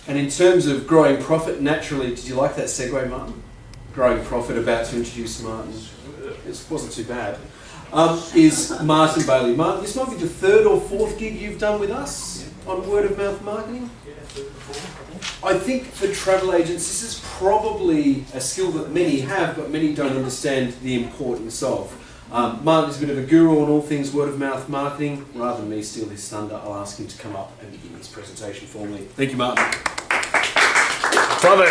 And in terms of growing profit, naturally, did you like that segue, Martin? Growing profit, about to introduce Martin. It wasn't too bad. Is Martin Bailey. Martin, this might be the third or fourth gig you've done with us on word of mouth marketing. I think for travel agents, this is probably a skill that many have, but many don't understand the importance of. Martin is a bit of a guru on all things word of mouth marketing. Rather than me steal his thunder, I'll ask him to come up and begin his presentation for me. Thank you, Martin. Brother.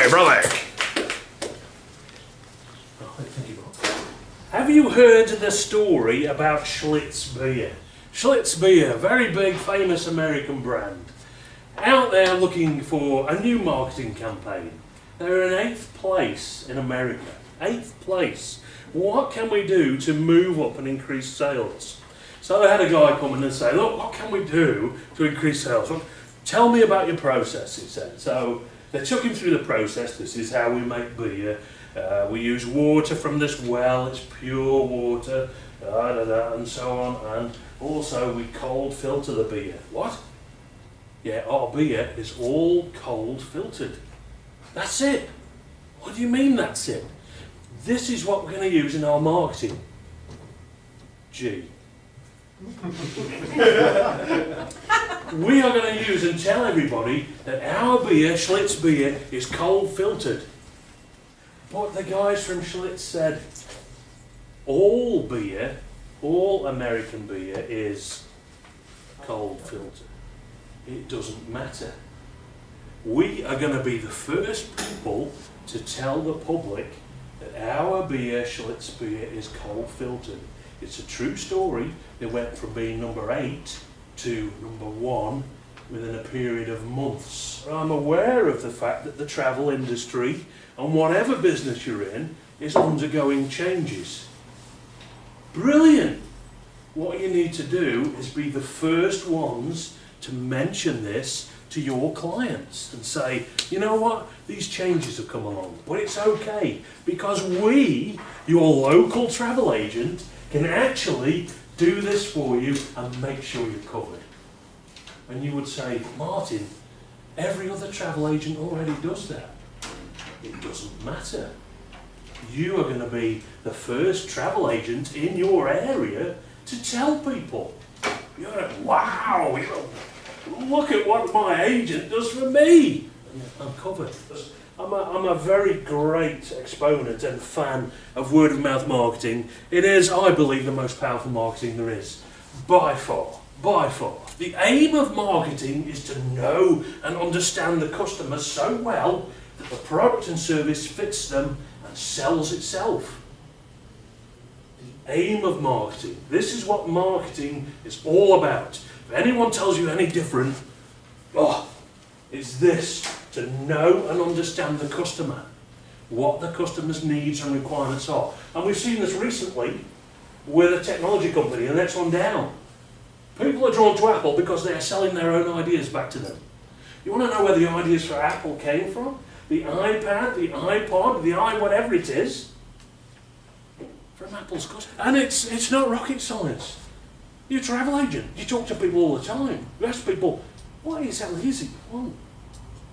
Thank you, Bob. Have you heard the story about Schlitz beer? Schlitz beer, very big, famous American brand. Out there looking for a new marketing campaign. They're in 8th place in America. 8th place. What can we do to move up and increase sales? So they had a guy come in and say, look, what can we do to increase sales? Well, tell me about your process, he said. So they took him through the process. This is how we make beer. We use water from this well, it's pure water, and so on. And also we cold filter the beer. What? Yeah, our beer is all cold filtered. That's it. What do you mean that's it? This is what we're going to use in our marketing. G. We are going to use and tell everybody that our beer, Schlitz beer, is cold filtered. But the guys from Schlitz said, all beer, all American beer is cold filtered. It doesn't matter. We are going to be the first people to tell the public that our beer, Schlitz beer, is cold filtered. It's a true story. They went from being number 8 to number 1 within a period of months. I'm aware of the fact that the travel industry and whatever business you're in is undergoing changes. Brilliant! What you need to do is be the first ones to mention this to your clients and say, you know what, these changes have come along, but it's okay because we, your local travel agent, can actually do this for you and make sure you're covered. And you would say, Martin, every other travel agent already does that. It doesn't matter. You are going to be the first travel agent in your area to tell people. You're like, wow, look at what my agent does for me. I'm covered. I'm a very great exponent and fan of word of mouth marketing. It is, I believe, the most powerful marketing there is. By far. By far. The aim of marketing is to know and understand the customers so well that the product and service fits them and sells itself. The aim of marketing. This is what marketing is all about. If anyone tells you any different, it's this, to know and understand the customer, what the customer's needs and requirements are. And we've seen this recently with a technology company, the next one down. People are drawn to Apple because they are selling their own ideas back to them. You want to know where the ideas for Apple came from? The iPad, the iPod, the whatever it is, from Apple's customer. And it's not rocket science. You're a travel agent. You talk to people all the time. You ask people, what exactly is it you want?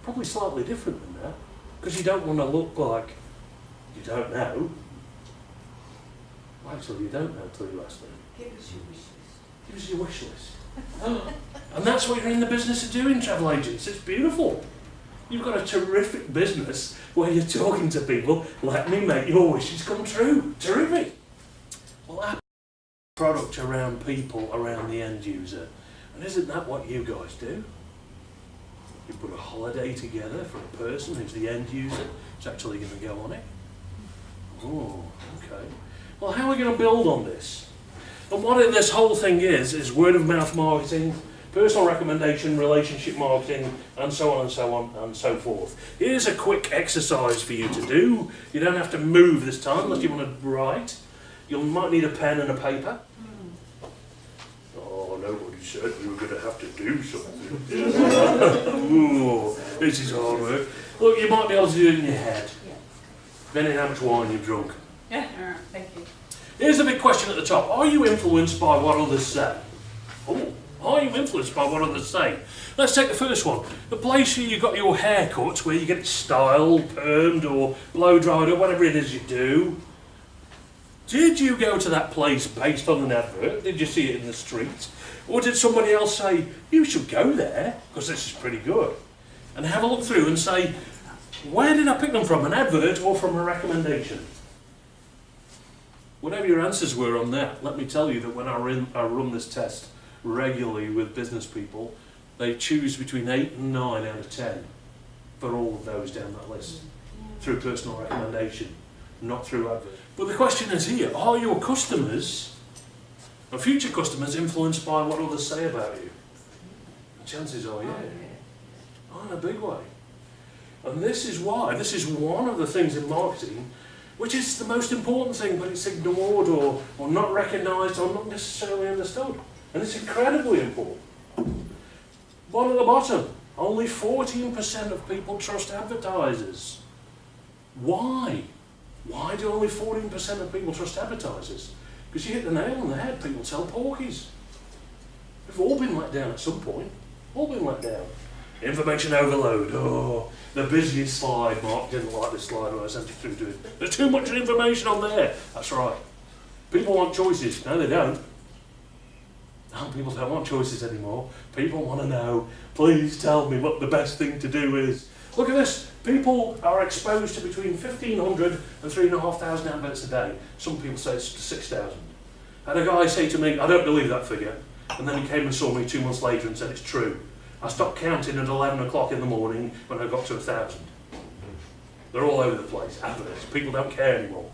Probably slightly different than that, because you don't want to look like you don't know. Well, actually, you don't know until you ask them. Give us your wish list. Give us your wish list. And that's what you're in the business of doing, travel agents. It's beautiful. You've got a terrific business where you're talking to people, let me make your wishes come true. Terrific. Well, our product around people, around the end user. And isn't that what you guys do? You put a holiday together for a person who's the end user, who's actually going to go on it. Oh, okay. Well, how are we going to build on this? And what this whole thing is word of mouth marketing, personal recommendation, relationship marketing, and so on and so on and so forth. Here's a quick exercise for you to do. You don't have to move this time unless you want to write. You might need a pen and a paper. Oh, nobody said we were going to have to do something. Ooh, this is hard work. Look, you might be able to do it in your head, depending on how much wine you've drunk. Thank you. Here's the big question at the top. Are you influenced by what others say? Oh, Are you influenced by what others say? Let's take the first one. The place where you got your hair cut, where you get it styled, permed, or blow dried, or whatever it is you do. Did you go to that place based on an advert? Did you see it in the street? Or did somebody else say, you should go there, because this is pretty good? And have a look through and say, where did I pick them from, an advert or from a recommendation? Whatever your answers were on that, let me tell you that when I run this test regularly with business people, they choose between 8 and 9 out of 10 for all of those down that list, through personal recommendation, not through advert. But the question is here, are your customers, or future customers, influenced by what others say about you? The chances are, yeah. Oh, in a big way. And this is why, this is one of the things in marketing which is the most important thing, but it's ignored or not recognised or not necessarily understood. And it's incredibly important. One at the bottom, only 14% of people trust advertisers. Why? Why do only 14% of people trust advertisers? Because you hit the nail on the head, people tell porkies. We've all been let down at some point. All been let down. Information overload. Oh, the busiest slide. Mark didn't like this slide when I sent it through to him. There's too much information on there. That's right. People want choices. No, they don't. No, people don't want choices anymore. People want to know, please tell me what the best thing to do is. Look at this. People are exposed to between 1,500 and 3,500 adverts a day. Some people say it's 6,000. I had a guy say to me, I don't believe that figure. And then he came and saw me 2 months later and said it's true. I stopped counting at 11 o'clock in the morning when I got to 1,000. They're all over the place, adverts. People don't care anymore.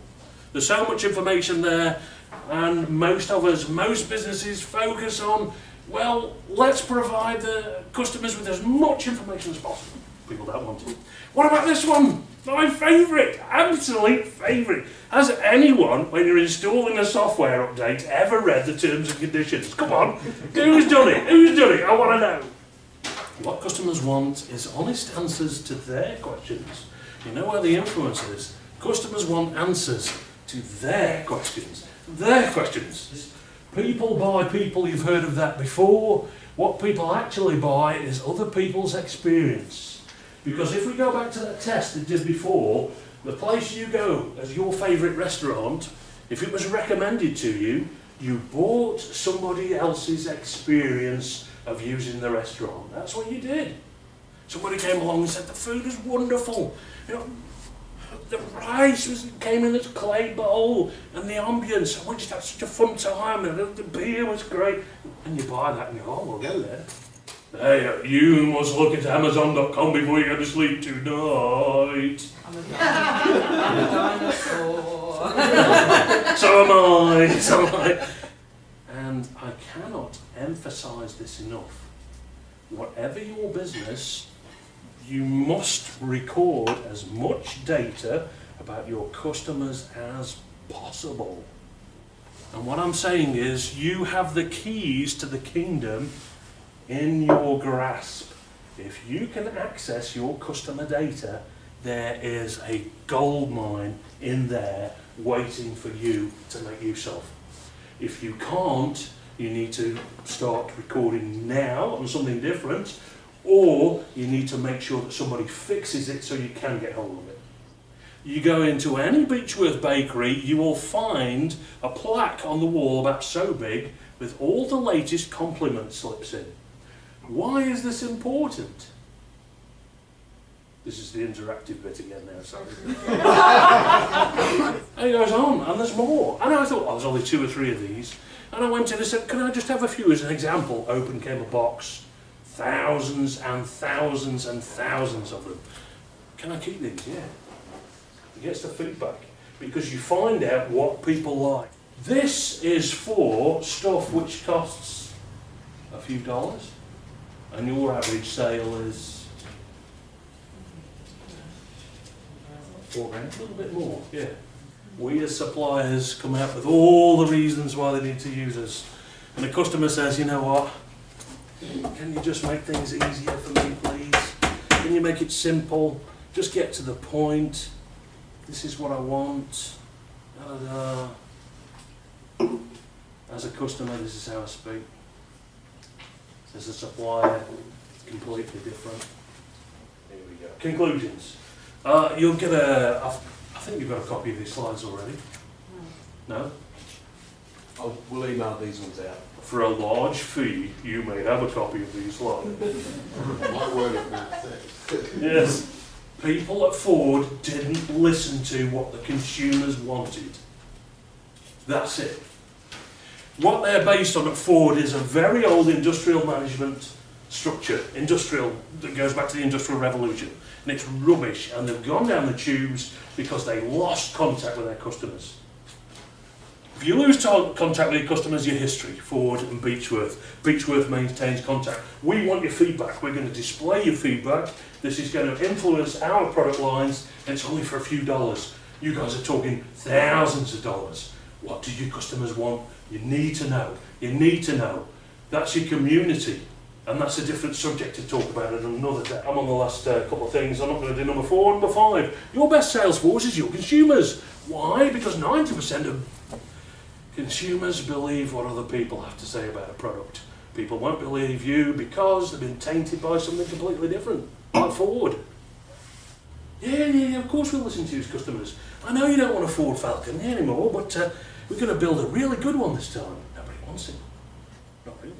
There's so much information there, and most of us, most businesses focus on, well, let's provide the customers with as much information as possible. People don't want it. What about this one? My favourite, absolute favourite. Has anyone, when you're installing a software update, ever read the terms and conditions? Come on, who's done it? Who's done it? I want to know. What customers want is honest answers to their questions. You know where the influence is? Customers want answers to their questions. Their questions. People buy people, you've heard of that before. What people actually buy is other people's experience. Because if we go back to that test that did before, the place you go as your favourite restaurant, if it was recommended to you, you bought somebody else's experience of using the restaurant. That's what you did. Somebody came along and said the food is wonderful. You know, the rice came in this clay bowl, and the ambience. I just had such a fun time, and the beer was great. And you buy that, and you go, oh, we'll go there. Hey, you must look at Amazon.com before you go to sleep tonight. I'm a dinosaur. So am I. So am I. And I cannot emphasise this enough. Whatever your business, you must record as much data about your customers as possible. And what I'm saying is, you have the keys to the kingdom in your grasp. If you can access your customer data, there is a gold mine in there waiting for you to make use of. If you can't, you need to start recording now on something different, or you need to make sure that somebody fixes it so you can get hold of it. You go into any Beechworth bakery, you will find a plaque on the wall about so big with all the latest compliment slips in. Why is this important? This is the interactive bit again now, sorry. And he goes on, and there's more. And I thought, oh, there's only 2 or 3 of these. And I went in and said, can I just have a few as an example? Open came a box. Thousands and thousands and thousands of them. Can I keep these? Yeah. He gets the feedback. Because you find out what people like. This is for stuff which costs a few dollars. And your average sale is $4 grand, a little bit more, yeah. We as suppliers come out with all the reasons why they need to use us. And the customer says, you know what, can you just make things easier for me, please? Can you make it simple? Just get to the point. This is what I want. As a customer, this is how I speak. As a supplier, it's completely different. Here we go. Conclusions. You'll get I think you've got a copy of these slides already. No? We'll email these ones out. For a large fee, you may have a copy of these slides. My word of mouth says. Yes. People at Ford didn't listen to what the consumers wanted. That's it. What they're based on at Ford is a very old industrial management structure, that goes back to the Industrial Revolution. And it's rubbish, and they've gone down the tubes because they lost contact with their customers. If you lose contact with your customers, your history, Ford and Beechworth. Beechworth maintains contact. We want your feedback. We're going to display your feedback. This is going to influence our product lines, and it's only for a few dollars. You guys are talking thousands of dollars. What do your customers want? You need to know. You need to know. That's your community. And that's a different subject to talk about at another day. I'm on the last couple of things. I'm not going to do number 4. Number 5. Your best sales force is your consumers. Why? Because 90% of consumers believe what other people have to say about a product. People won't believe you because they've been tainted by something completely different, like Ford. Yeah, of course we'll listen to you as customers. I know you don't want a Ford Falcon anymore, but we're going to build a really good one this time. Nobody wants it. Not really.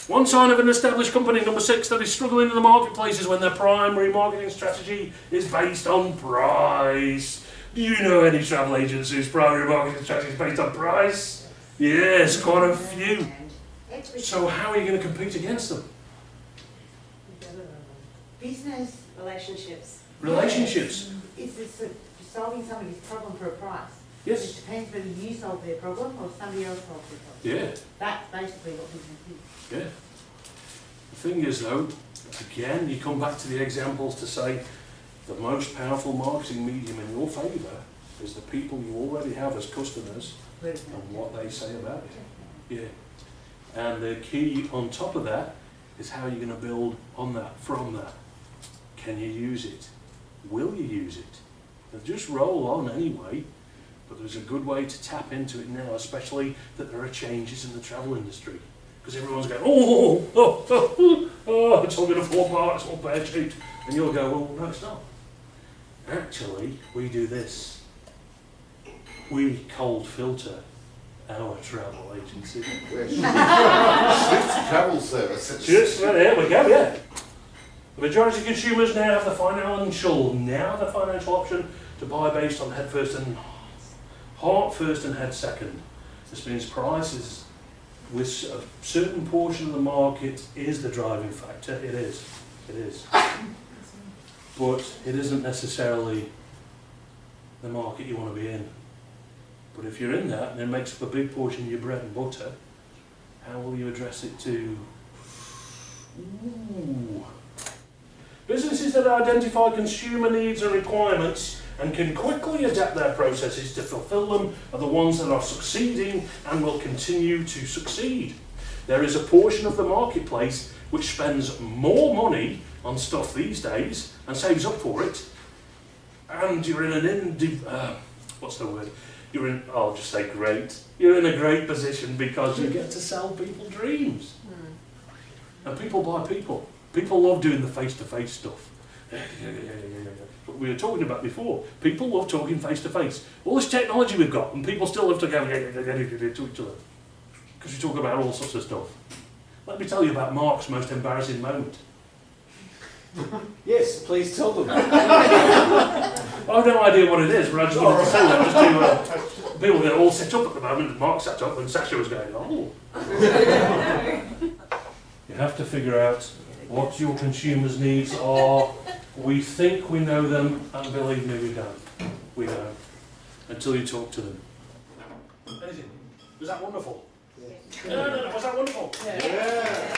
One sign of an established company, number 6, that is struggling in the marketplace is when their primary marketing strategy is based on price. Do you know any travel agents whose primary marketing strategy is based on price? Yes, quite a few. So how are you going to compete against them? Business Relationships. Relationships. is this solving somebody's problem for a price. Yes. It depends whether you solve their problem or somebody else solves their problem. Yeah. That's basically what business is. Yeah. The thing is though, again, you come back to the examples to say the most powerful marketing medium in your favour is the people you already have as customers and what they say about it. Yeah. And the key on top of that is how you're going to build on that, from that. Can you use it? Will you use it? Now just roll on anyway, but there's a good way to tap into it now, especially that there are changes in the travel industry. Because everyone's going, it's all going to fall apart, it's all pear-shaped. And you'll go, well, no, it's not. Actually, we do this. We cold filter our travel agency. Schlitt's travel service. Just, well, there we go, yeah. The majority of consumers now have the financial option to buy based on head first and heart first and head second. This means prices with a certain portion of the market is the driving factor. It is. It is. But it isn't necessarily the market you want to be in. But if you're in that and it makes up a big portion of your bread and butter, how will you address it to? Ooh. Businesses that identify consumer needs and requirements and can quickly adapt their processes to fulfill them are the ones that are succeeding and will continue to succeed. There is a portion of the marketplace which spends more money on stuff these days and saves up for it, and you're in I'll just say great. You're in a great position because you get to sell people dreams. And people buy people. People love doing the face-to-face stuff. What we were talking about before. People love talking face-to-face. All this technology we've got, and people still love to go to each other. Because we talk about all sorts of stuff. Let me tell you about Mark's most embarrassing moment. Yes, please tell them. I've no idea what it is, but I just wanted to say that just to people get all set up at the moment. Mark sat up and Sasha was going, oh. You have to figure out what your consumers' needs are. We think we know them, and believe me, we don't. We don't. Until you talk to them. Anything? Was that wonderful? No, was that wonderful? Yeah.